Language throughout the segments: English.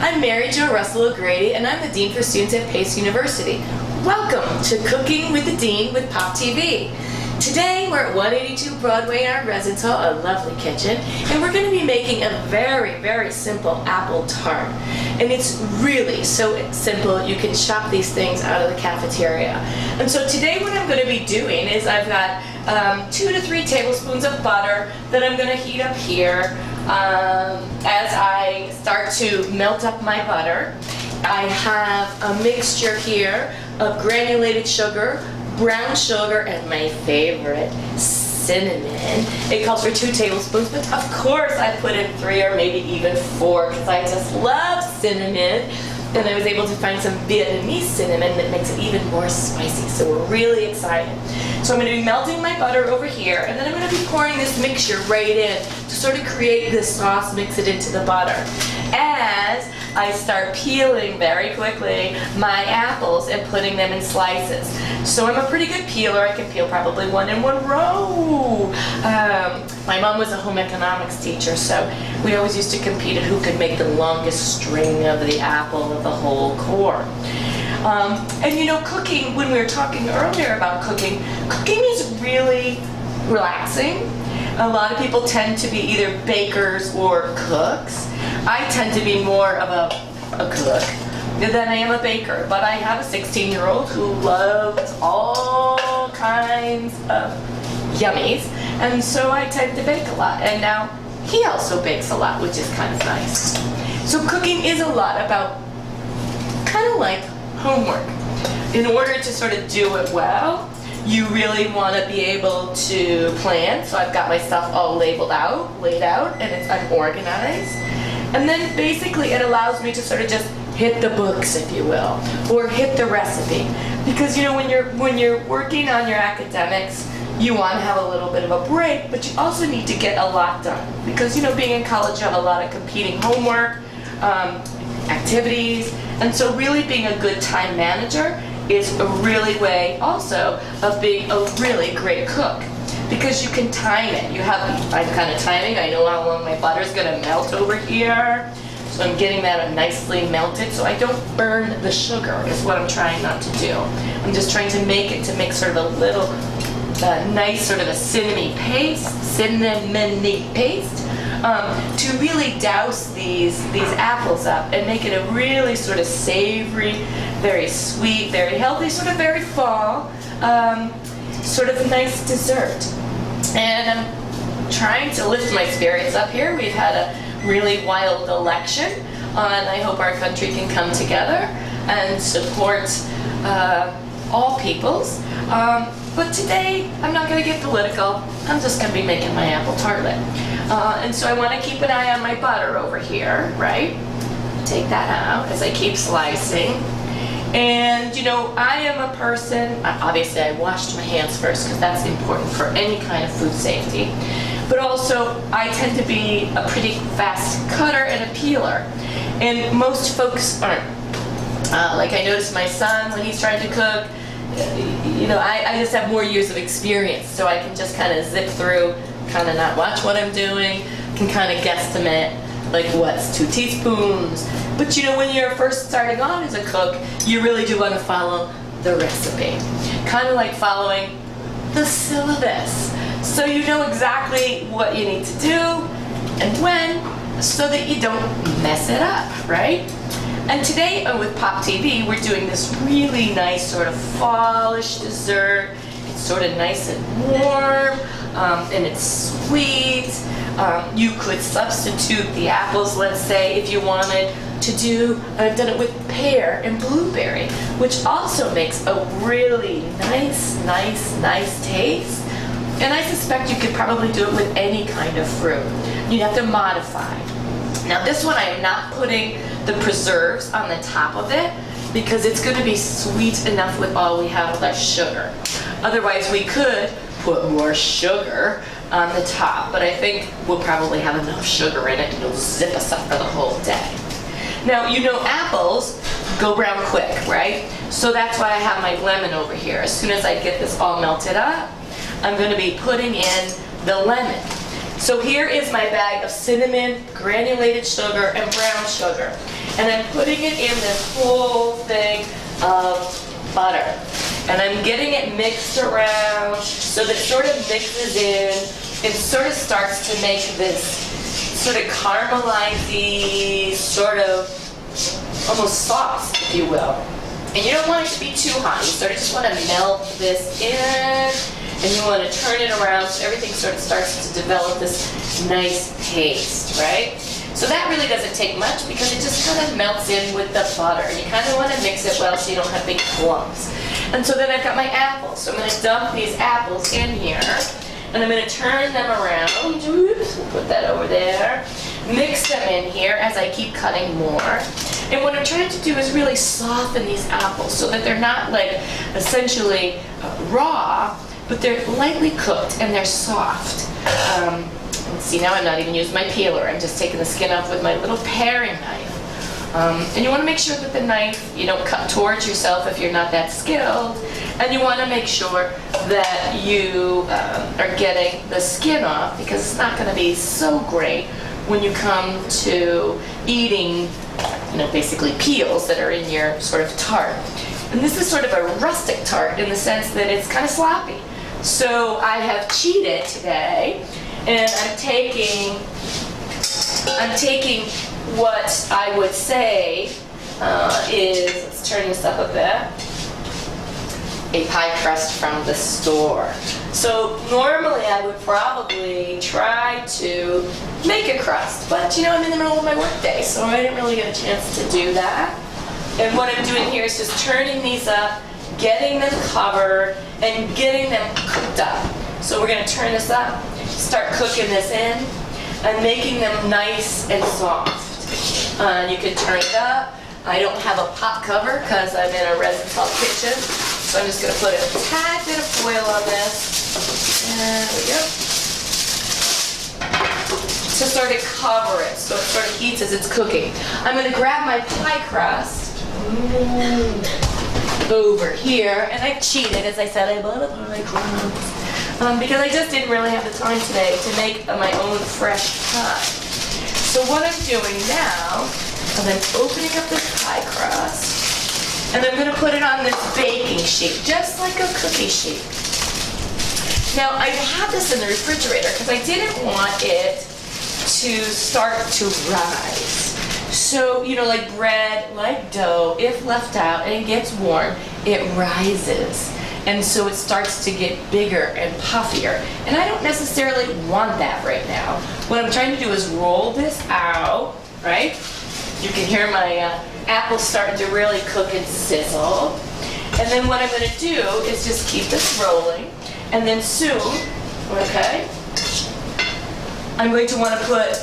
I'm Mary Jo Russell O'Grady, and I'm the Dean for Students at Pace University. Welcome to Cooking with the Dean with Pop TV. Today we're at 182 Broadway in our residence hall, a lovely kitchen, and we're going to be making a very, very simple apple tart. And it's really so simple, you can shop these things out of the cafeteria. And so today what I'm going to be doing is I've got 2 to 3 tablespoons of butter that I'm going to heat up here. As I start to melt up my butter, I have a mixture here of granulated sugar, brown sugar, and my favorite, cinnamon. It calls for 2 tablespoons, but of course I put in 3 or maybe even 4 because I just love cinnamon. And I was able to find some Vietnamese cinnamon that makes it even more spicy, so we're really excited. So I'm going to be melting my butter over here, and then I'm going to be pouring this mixture right in to sort of create this sauce, mix it into the butter. As I start peeling very quickly my apples and putting them in slices. So I'm a pretty good peeler. I can peel probably 1 in 1 row. My mom was a home economics teacher, so we always used to compete at who could make the longest string of the apple of the whole core. And you know, cooking, when we were talking earlier about cooking is really relaxing. A lot of people tend to be either bakers or cooks. I tend to be more of a cook than I am a baker, but I have a 16-year-old who loves all kinds of yummies, and so I tend to bake a lot. And now he also bakes a lot, which is kind of nice. So cooking is a lot about kind of like homework. In order to sort of do it well, you really want to be able to plan. So I've got my stuff all laid out, and I'm organized. And then basically it allows me to sort of just hit the books, if you will, or hit the recipe. Because you know, when you're working on your academics, you want to have a little bit of a break, but you also need to get a lot done. Because you know, being in college, you have a lot of competing homework, activities, and so really being a good time manager is a really way also of being a really great cook. Because you can time it. I'm kind of timing. I know how long my butter's going to melt over here. So I'm getting that nicely melted so I don't burn the sugar is what I'm trying not to do. I'm just trying to make it to make sort of a little nice sort of a cinnamony paste to really douse these apples up and make it a really sort of savory, very sweet, very healthy, sort of very fall, sort of nice dessert. And I'm trying to lift my spirits up here. We've had a really wild election, and I hope our country can come together and support all peoples. But today, I'm not going to get political. I'm just going to be making my apple tartlet. And so I want to keep an eye on my butter over here, right? Take that out as I keep slicing. And you know, I am a person, obviously I washed my hands first because that's important for any kind of food safety. But also, I tend to be a pretty fast cutter and a peeler. And most folks aren't. Like I noticed my son, when he's trying to cook, you know, I just have more years of experience, so I can just kind of zip through, kind of not watch what I'm doing, can kind of guesstimate, like what's 2 teaspoons. But you know, when you're first starting on as a cook, you really do want to follow the recipe. Kind of like following the syllabus. So you know exactly what you need to do and when, so that you don't mess it up, right? And today with Pop TV, we're doing this really nice sort of fallish dessert. It's sort of nice and warm, and it's sweet. You could substitute the apples, let's say, if you wanted to do, I've done it with pear and blueberry, which also makes a really nice taste. And I suspect you could probably do it with any kind of fruit. You'd have to modify. Now this one I am not putting the preserves on the top of it because it's going to be sweet enough with all we have with our sugar. Otherwise we could put more sugar on the top, but I think we'll probably have enough sugar in it and it'll zip us up for the whole day. Now, you know, apples go brown quick, right? So that's why I have my lemon over here. As soon as I get this all melted up, I'm going to be putting in the lemon. So here is my bag of cinnamon, granulated sugar, and brown sugar. and I'm putting it in this whole thing of butter. And I'm getting it mixed around so that it sort of mixes in. It sort of starts to make this sort of caramelized, sort of almost sauce, if you will. And you don't want it to be too hot. You sort of just want to melt this in, and you want to turn it around so everything sort of starts to develop this nice paste, right? So that really doesn't take much because it just kind of melts in with the butter. You kind of want to mix it well so you don't have big clumps. And so then I've got my apples. So I'm going to dump these apples in here, and I'm going to turn them around. Oops, we'll put that over there. Mix them in here as I keep cutting more. And what I'm trying to do is really soften these apples so that they're not like essentially raw, but they're lightly cooked and they're soft. Let's see, now I'm not even using my peeler. I'm just taking the skin off with my little paring knife. And you want to make sure that the knife, you don't cut towards yourself if you're not that skilled. And you want to make sure that you are getting the skin off, because it's not going to be so great when you come to eating, basically peels that are in your sort of tart. And this is sort of a rustic tart in the sense that it's kind of sloppy. So I have cheated today, and I'm taking what I would say is, let's turn this up a bit, a pie crust from the store. So normally I would probably try to make a crust, but I'm in the middle of my work day, so I didn't really get a chance to do that. And what I'm doing here is just turning these up, getting them covered, and getting them cooked up. So we're going to turn this up, start cooking this in, and making them nice and soft. You can turn it up. I don't have a pot cover because I'm in a resin-salt kitchen, so I'm just going to put a tad bit of foil on this. There we go. To sort of cover it, so it sort of heats as it's cooking. I'm going to grab my pie crust over here, and I cheated, as I said, I bought a pie crust because I just didn't really have the time today to make my own fresh pie. So what I'm doing now is I'm opening up this pie crust, and I'm going to put it on this baking sheet, just like a cookie sheet. Now, I had this in the refrigerator because I didn't want it to start to rise. So, like bread, like dough, if left out and it gets warm, it rises. And so it starts to get bigger and puffier. And I don't necessarily want that right now. What I'm trying to do is roll this out, right? You can hear my apples starting to really cook and sizzle. And then what I'm going to do is just keep this rolling. And then soon, okay, I'm going to want to put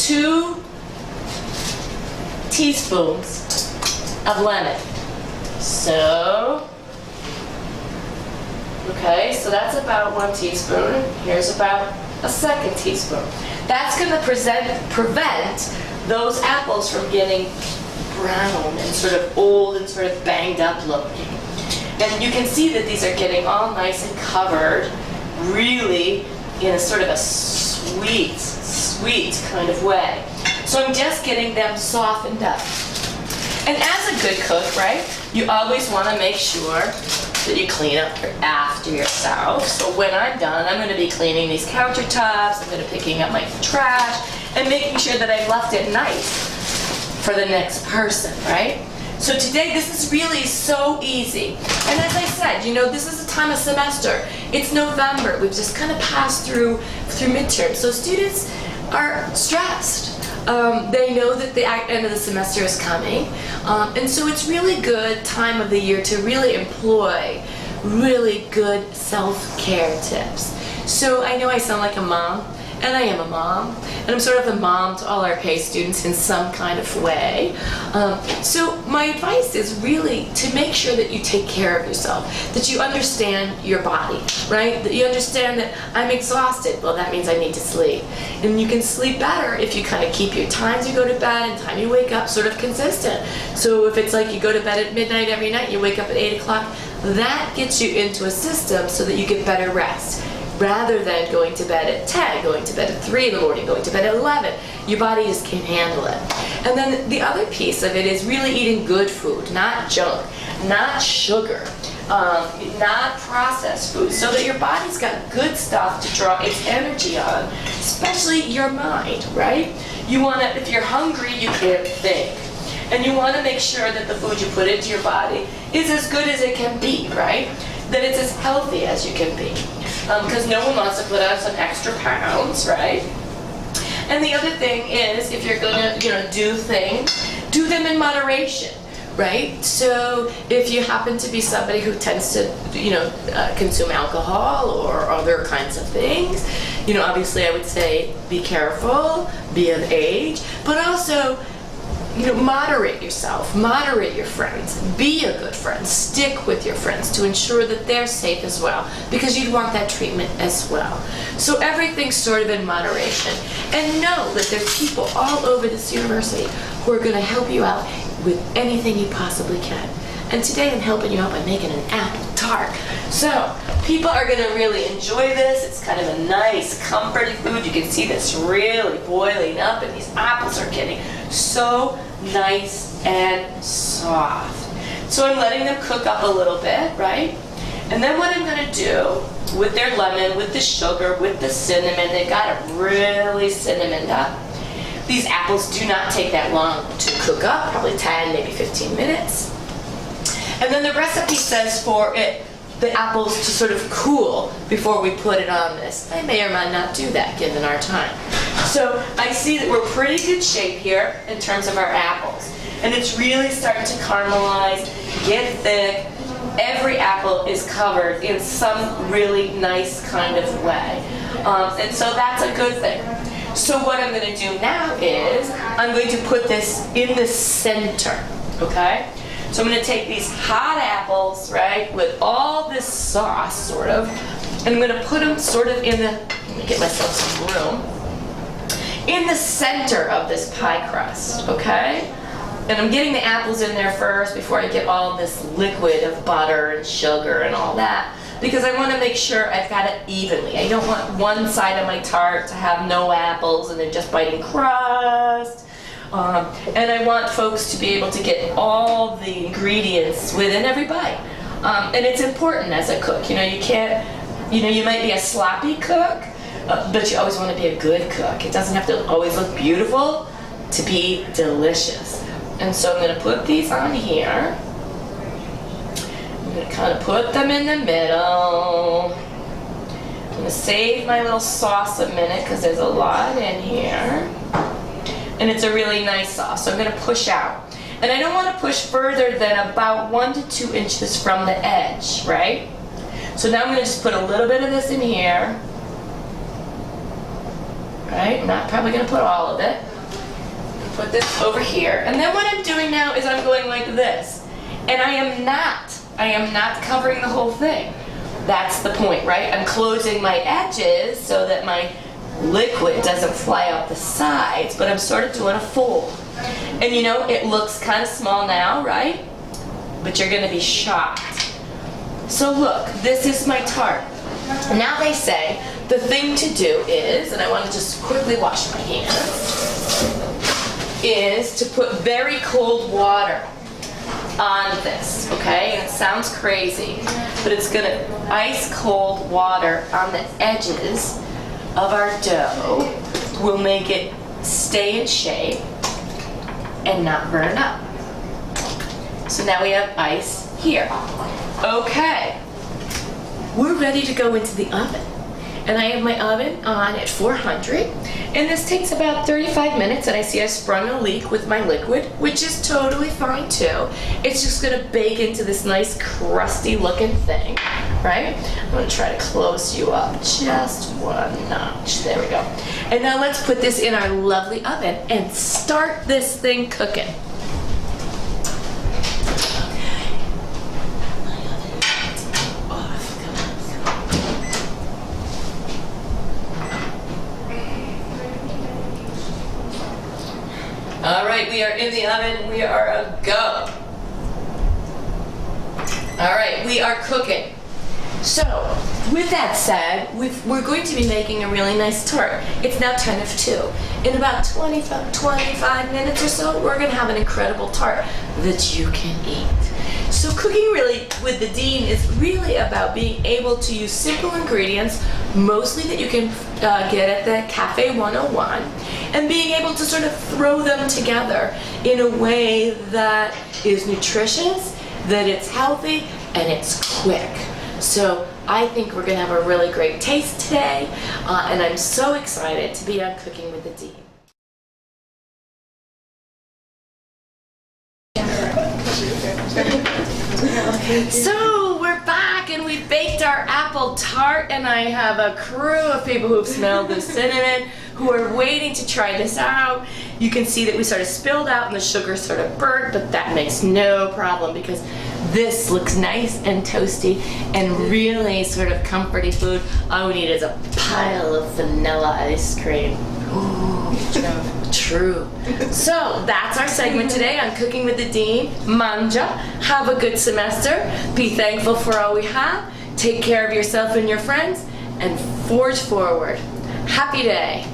2 teaspoons of lemon. So, okay, so that's about 1 teaspoon. Here's about a 2nd teaspoon. That's going to prevent those apples from getting brown and sort of old and sort of banged up looking. And you can see that these are getting all nice and covered, really in a sort of a sweet kind of way. So I'm just getting them softened up. And as a good cook, right, you always want to make sure that you clean up after yourself. So when I'm done, I'm going to be cleaning these countertops, I'm going to be picking up my trash, and making sure that I've left it nice for the next person, right? So today, this is really so easy. And as I said, this is a time of semester. It's November. We've just kind of passed through midterm. So students are stressed. They know that the end of the semester is coming. And so it's really good time of the year to really employ really good self-care tips. So I know I sound like a mom, and I am a mom, and I'm sort of a mom to all our PACE students in some kind of way. So my advice is really to make sure that you take care of yourself, that you understand your body, right? That you understand that I'm exhausted. Well, that means I need to sleep. And you can sleep better if you kind of keep your times you go to bed and time you wake up sort of consistent. So if it's like you go to bed at midnight every night, you wake up at 8 o'clock, that gets you into a system so that you get better rest. rather than going to bed at 10, going to bed at 3 in the morning, going to bed at 11. Your body just can't handle it. And then the other piece of it is really eating good food, not junk, not sugar, not processed food, so that your body's got good stuff to draw its energy on, especially your mind, right? You want to, if you're hungry, you can't think. And you want to make sure that the food you put into your body is as good as it can be, right? That it's as healthy as you can be. Because no one wants to put on some extra pounds, right? And the other thing is, if you're going to, do things, do them in moderation, right? So if you happen to be somebody who tends to, consume alcohol or other kinds of things, obviously I would say be careful, be of age, but also, moderate yourself, moderate your friends, be a good friend, stick with your friends to ensure that they're safe as well, because you'd want that treatment as well. So everything's sort of in moderation. And know that there's people all over this university who are going to help you out with anything you possibly can. And today I'm helping you out by making an apple tart. So people are going to really enjoy this. It's kind of a nice, comforting food. You can see this really boiling up, and these apples are getting so nice and soft. So I'm letting them cook up a little bit, right? And then what I'm going to do with their lemon, with the sugar, with the cinnamon, they got it really cinnamoned up. These apples do not take that long to cook up, probably 10, maybe 15 minutes. And then the recipe says for the apples to sort of cool before we put it on this. I may or may not do that given our time. So I see that we're pretty good shape here in terms of our apples. And it's really starting to caramelize, get thick. Every apple is covered in some really nice kind of way. And so that's a good thing. So what I'm going to do now is I'm going to put this in the center, okay? So I'm going to take these hot apples, right, with all this sauce, sort of, and I'm going to put them sort of in the, let me get myself some room, in the center of this pie crust, okay? And I'm getting the apples in there first before I get all this liquid of butter and sugar and all that, because I want to make sure I've got it evenly. I don't want one side of my tart to have no apples and they're just biting crust. And I want folks to be able to get all the ingredients within every bite. And it's important as a cook. You can't, you might be a sloppy cook, but you always want to be a good cook. It doesn't have to always look beautiful to be delicious. And so I'm going to put these on here. I'm going to kind of put them in the middle. I'm going to save my little sauce a minute because there's a lot in here. And it's a really nice sauce, so I'm going to push out. And I don't want to push further than about 1 to 2 inches from the edge, right? So now I'm going to just put a little bit of this in here. Right? I'm not probably going to put all of it. Put this over here. And then what I'm doing now is I'm going like this. And I am not covering the whole thing. That's the point, right? I'm closing my edges so that my liquid doesn't fly out the sides, but I'm sort of doing a fold. And it looks kind of small now, right? But you're going to be shocked. So look, this is my tart. Now they say the thing to do is, and I want to just quickly wash my hands, is to put very cold water on this, okay? And it sounds crazy, but it's going to ice cold water on the edges of our dough will make it stay in shape and not burn up. So now we have ice here. Okay, we're ready to go into the oven. And I have my oven on at 400, and this takes about 35 minutes, and I see I sprung a leak with my liquid, which is totally fine too. It's just gonna bake into this nice crusty looking thing, right? I'm gonna try to close you up just 1 notch. There we go. And now let's put this in our lovely oven and start this thing cooking. All right, we are in the oven. We are a go. All right, we are cooking. So With that said, we're going to be making a really nice tart. It's now 10 of 2. In about 25 minutes or so, we're going to have an incredible tart that you can eat. So cooking really with the Dean is really about being able to use simple ingredients, mostly that you can get at the Cafe 101, and being able to sort of throw them together in a way that is nutritious, that it's healthy, and it's quick. So I think we're going to have a really great taste today, and I'm so excited to be on Cooking with the Dean. So we're back and we baked our apple tart, and I have a crew of people who've smelled the cinnamon who are waiting to try this out. You can see that we sort of spilled out and the sugar sort of burnt, but that makes no problem because this looks nice and toasty and really sort of comforty food. All we need is a pile of vanilla ice cream. Ooh, true. So that's our segment today on Cooking with the Dean. Manja, have a good semester. Be thankful for all we have. Take care of yourself and your friends, and forge forward. Happy day.